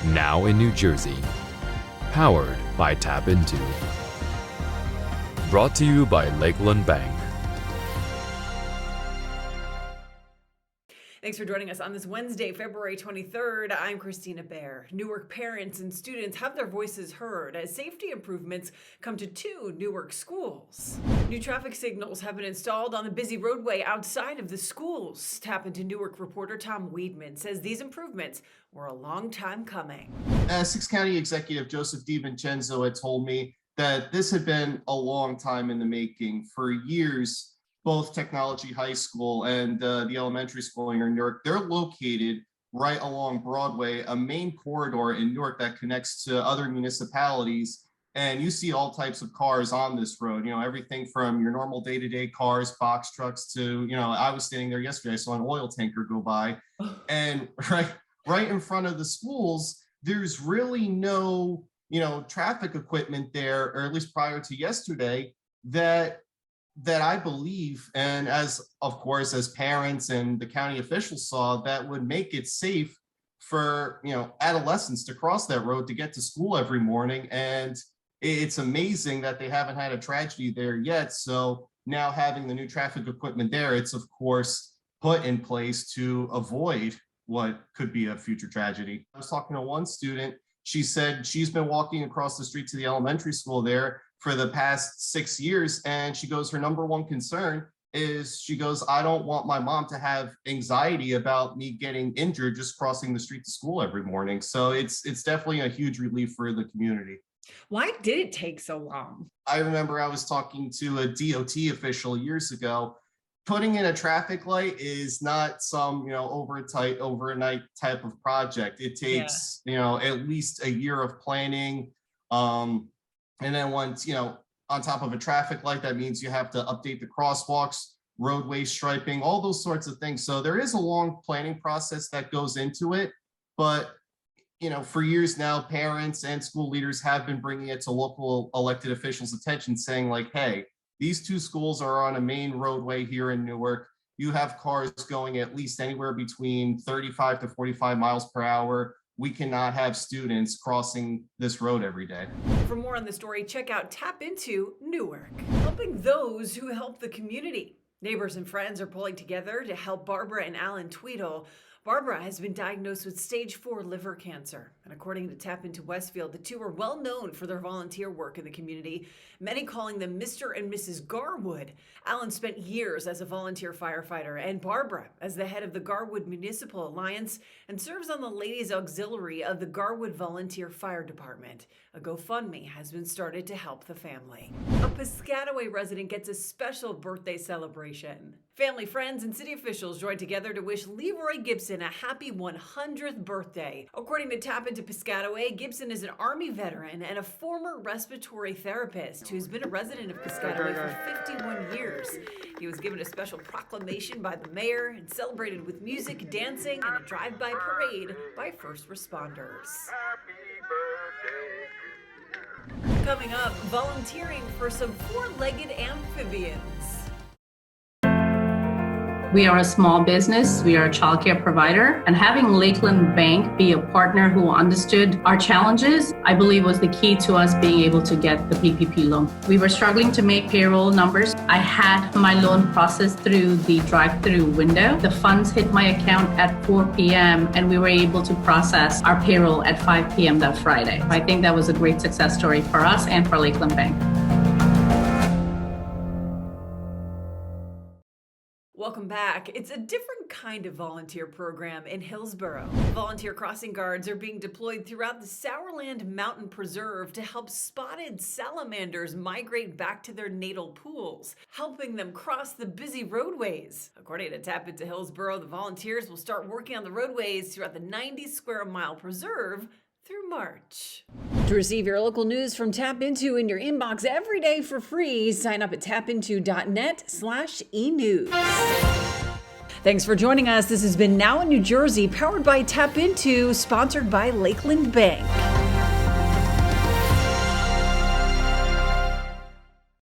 now in New Jersey. Powered by TAPinto. Brought to you by Lakeland Bank. Thanks for joining us on this Wednesday, February 23rd. I'm Kristina Behr. Newark parents and students have their voices heard as safety improvements come to 2 Newark schools. New traffic signals have been installed on the busy roadway outside of the schools. TAPinto Newark reporter Tom Weedman says these improvements were a long time coming. Essex County Executive Joseph DiVincenzo had told me that this had been a long time in the making. For years, both Technology High School and the elementary school here in Newark, they're located right along Broadway, a main corridor in Newark that connects to other municipalities. And you see all types of cars on this road, everything from your normal day-to-day cars, box trucks to, I was standing there yesterday, I saw an oil tanker go by. And right in front of the schools, there's really no, traffic equipment there, or at least prior to yesterday, that I believe, and as parents and the county officials saw, that would make it safe for, adolescents to cross that road to get to school every morning. And it's amazing that they haven't had a tragedy there yet. So now having the new traffic equipment there, it's of course put in place to avoid what could be a future tragedy. I was talking to one student. She said she's been walking across the street to the elementary school there for the past 6 years. And she goes, her number one concern is, she goes, I don't want my mom to have anxiety about me getting injured just crossing the street to school every morning. So it's definitely a huge relief for the community. Why did it take so long? I remember I was talking to a DOT official years ago. Putting in a traffic light is not some, overnight type of project. It takes, at least a year of planning. And then once, on top of a traffic light, that means you have to update the crosswalks, roadway striping, all those sorts of things. So there is a long planning process that goes into it. But, for years now, parents and school leaders have been bringing it to local elected officials' attention, saying like, hey, these 2 schools are on a main roadway here in Newark. You have cars going at least anywhere between 35 to 45 miles per hour. We cannot have students crossing this road every day. For more on the story, check out TAPinto Newark, helping those who help the community. Neighbors and friends are pulling together to help Barbara and Alan Tweedle. Barbara has been diagnosed with stage 4 liver cancer. And according to TAPinto Westfield, the 2 are well known for their volunteer work in the community, many calling them Mr. and Mrs. Garwood. Alan spent years as a volunteer firefighter, and Barbara as the head of the Garwood Municipal Alliance, and serves on the Ladies Auxiliary of the Garwood Volunteer Fire Department. A GoFundMe has been started to help the family. A Piscataway resident gets a special birthday celebration. Family, friends, and city officials joined together to wish Leroy Gibson a happy 100th birthday. According to TAPinto Piscataway, Gibson is an Army veteran and a former respiratory therapist who's been a resident of Piscataway for 51 years. He was given a special proclamation by the mayor and celebrated with music, dancing, and a drive-by parade by first responders. Coming up, volunteering for some 4-legged amphibians. We are a small business, we are a childcare provider, and having Lakeland Bank be a partner who understood our challenges, I believe was the key to us being able to get the PPP loan. We were struggling to make payroll numbers. I had my loan processed through the drive-through window. The funds hit my account at 4 p.m. and we were able to process our payroll at 5 p.m. that Friday. I think that was a great success story for us and for Lakeland Bank. Welcome back. It's a different kind of volunteer program in Hillsborough. Volunteer crossing guards are being deployed throughout the Sourland Mountain Preserve to help spotted salamanders migrate back to their natal pools, helping them cross the busy roadways. According to TAPinto Hillsborough, the volunteers will start working on the roadways throughout the 90-square-mile preserve through March. To receive your local news from TAPinto in your inbox every day for free, sign up at tapinto.net/enews. Thanks for joining us. This has been Now in New Jersey, powered by TAPinto, sponsored by Lakeland Bank.